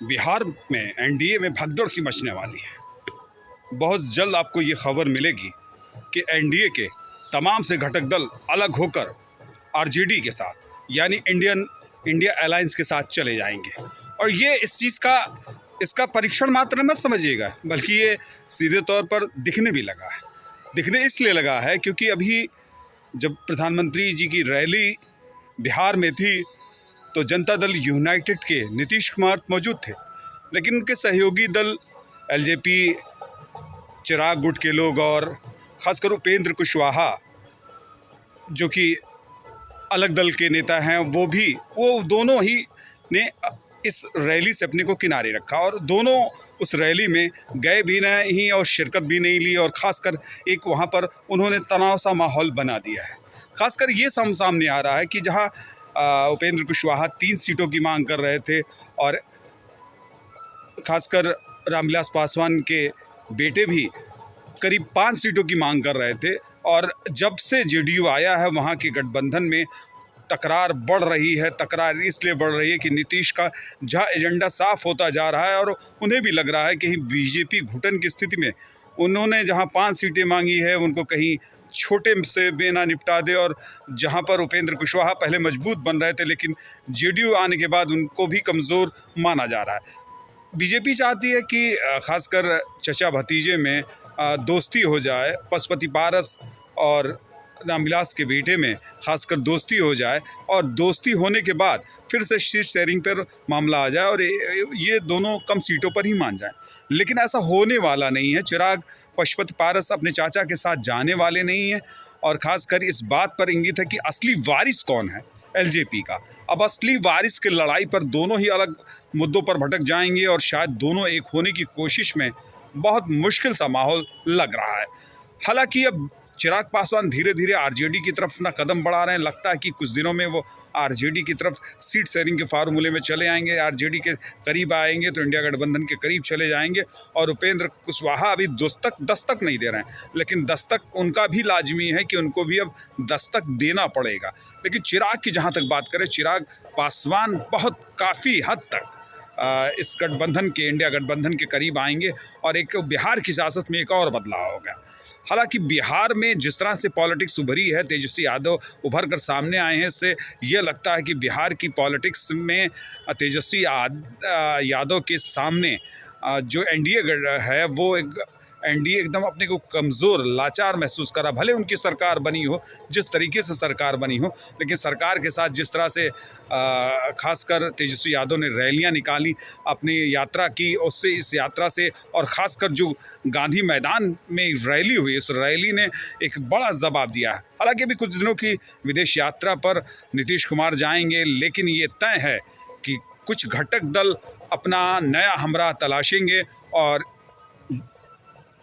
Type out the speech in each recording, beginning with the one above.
बिहार में एनडीए में भगदड़ सी मचने वाली है। बहुत जल्द आपको ये खबर मिलेगी कि एनडीए के तमाम से घटक दल अलग होकर आरजेडी के साथ यानी इंडिया अलायंस के साथ चले जाएंगे। और ये इस चीज़ का इसका परीक्षण मात्र मत समझिएगा, बल्कि ये सीधे तौर पर दिखने भी लगा है। दिखने इसलिए लगा है क्योंकि अभी जब प्रधानमंत्री जी की रैली बिहार में थी तो जनता दल यूनाइटेड के नीतीश कुमार मौजूद थे, लेकिन उनके सहयोगी दल एलजेपी, चिराग गुट के लोग और ख़ासकर उपेंद्र कुशवाहा जो कि अलग दल के नेता हैं, वो दोनों ही ने इस रैली से अपने को किनारे रखा और दोनों उस रैली में गए भी नहीं और शिरकत भी नहीं ली। और ख़ासकर एक वहाँ पर उन्होंने तनाव सा माहौल बना दिया है। ख़ासकर ये सामने आ रहा है कि जहाँ उपेंद्र कुशवाहा 3 सीटों की मांग कर रहे थे और ख़ासकर रामविलास पासवान के बेटे भी करीब 5 सीटों की मांग कर रहे थे। और जब से जेडीयू आया है वहाँ के गठबंधन में तकरार बढ़ रही है। तकरार इसलिए बढ़ रही है कि नीतीश का जहाँ एजेंडा साफ होता जा रहा है और उन्हें भी लग रहा है कि बीजेपी घुटन की स्थिति में उन्होंने जहाँ 5 सीटें मांगी है उनको कहीं छोटे से बेना निपटा दे। और जहाँ पर उपेंद्र कुशवाहा पहले मजबूत बन रहे थे लेकिन जेडीयू आने के बाद उनको भी कमज़ोर माना जा रहा है। बीजेपी चाहती है कि ख़ासकर चचा भतीजे में दोस्ती हो जाए, पशुपति पारस और रामविलास के बेटे में ख़ासकर दोस्ती हो जाए और दोस्ती होने के बाद फिर से सीट शेयरिंग पर मामला आ जाए और ये दोनों कम सीटों पर ही मान जाएं। लेकिन ऐसा होने वाला नहीं है। चिराग पशुपति पारस अपने चाचा के साथ जाने वाले नहीं हैं और ख़ासकर इस बात पर इंगित है कि असली वारिस कौन है एलजेपी का। अब असली वारिस की लड़ाई पर दोनों ही अलग मुद्दों पर भटक जाएंगे और शायद दोनों एक होने की कोशिश में बहुत मुश्किल सा माहौल लग रहा है। हालांकि अब चिराग पासवान धीरे धीरे आरजेडी की तरफ अपना कदम बढ़ा रहे हैं। लगता है कि कुछ दिनों में वो आरजेडी की तरफ सीट शेयरिंग के फार्मूले में चले आएंगे, आरजेडी के करीब आएंगे तो इंडिया गठबंधन के करीब चले जाएंगे। और उपेंद्र कुशवाहा अभी दस्तक नहीं दे रहे हैं, लेकिन दस्तक उनका भी लाजमी है कि उनको भी अब दस्तक देना पड़ेगा। लेकिन चिराग की जहाँ तक बात करें, चिराग पासवान काफ़ी हद तक इस गठबंधन के इंडिया गठबंधन के करीब आएंगे और एक बिहार की सियासत में एक और बदलाव होगा। हालांकि बिहार में जिस तरह से पॉलिटिक्स उभरी है, तेजस्वी यादव उभर कर सामने आए हैं, इससे यह लगता है कि बिहार की पॉलिटिक्स में तेजस्वी यादव के सामने जो एनडीए है वो एनडीए एकदम अपने को कमज़ोर लाचार महसूस करा। भले उनकी सरकार बनी हो, जिस तरीके से सरकार बनी हो, लेकिन सरकार के साथ जिस तरह से खासकर तेजस्वी यादव ने रैलियां निकाली, अपनी यात्रा की, उससे इस यात्रा से और ख़ासकर जो गांधी मैदान में रैली हुई, इस रैली ने एक बड़ा जवाब दिया है। हालांकि अभी कुछ दिनों की विदेश यात्रा पर नीतीश कुमार जाएंगे, लेकिन ये तय है कि कुछ घटक दल अपना नया हमराह तलाशेंगे और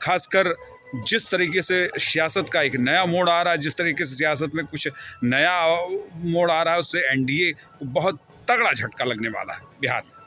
खासकर जिस तरीके से सियासत का एक नया मोड़ आ रहा है, जिस तरीके से सियासत में कुछ नया मोड़ आ रहा है, उससे एनडीए को बहुत तगड़ा झटका लगने वाला है बिहार में।